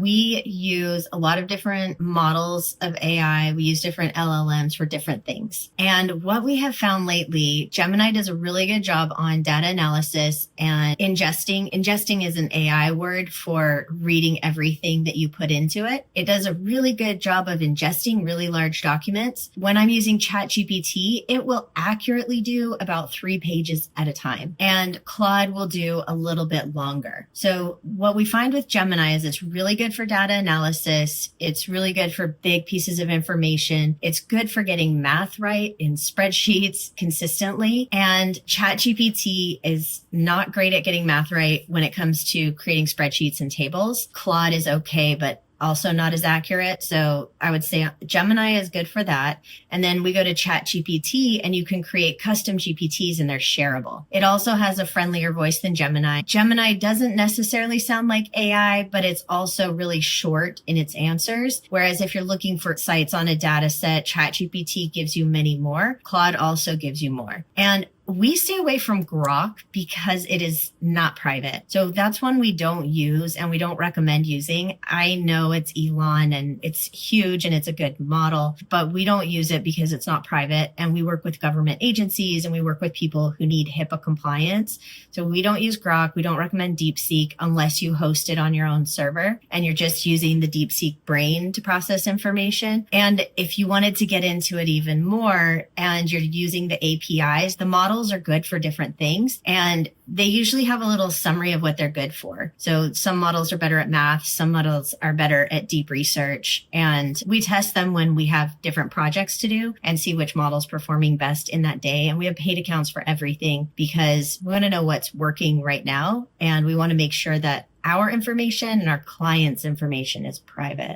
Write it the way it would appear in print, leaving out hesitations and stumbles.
We use a lot of different models of AI. We use different LLMs for different things. And what we have found lately, Gemini does a really good job on data analysis and ingesting. Ingesting is an AI word for reading everything that you put into it. It does a really good job of ingesting really large documents. When I'm using ChatGPT, it will accurately do about 3 pages at a time. And Claude will do a little bit longer. So what we find with Gemini is it's really good for data analysis. It's really good for big pieces of information. It's good for getting math right in spreadsheets consistently. And ChatGPT is not great at getting math right when it comes to creating spreadsheets and tables. Claude is okay, but also not as accurate. So I would say Gemini is good for that. And then we go to ChatGPT and you can create custom GPTs and they're shareable. It also has a friendlier voice than Gemini. Gemini doesn't necessarily sound like AI, but it's also really short in its answers. Whereas if you're looking for sites on a data set, ChatGPT gives you many more. Claude also gives you more. And we stay away from Grok because it is not private. So that's one we don't use and we don't recommend using. I know it's Elon and it's huge and it's a good model, but we don't use it because it's not private. And we work with government agencies and we work with people who need HIPAA compliance. So we don't use Grok. We don't recommend DeepSeek unless you host it on your own server and you're just using the DeepSeek brain to process information. And if you wanted to get into it even more and you're using the APIs, the models are good for different things. And they usually have a little summary of what they're good for. So some models are better at math. Some models are better at deep research. And we test them when we have different projects to do and see which model's performing best in that day. And we have paid accounts for everything because we want to know what's working right now. And we want to make sure that our information and our clients' information is private.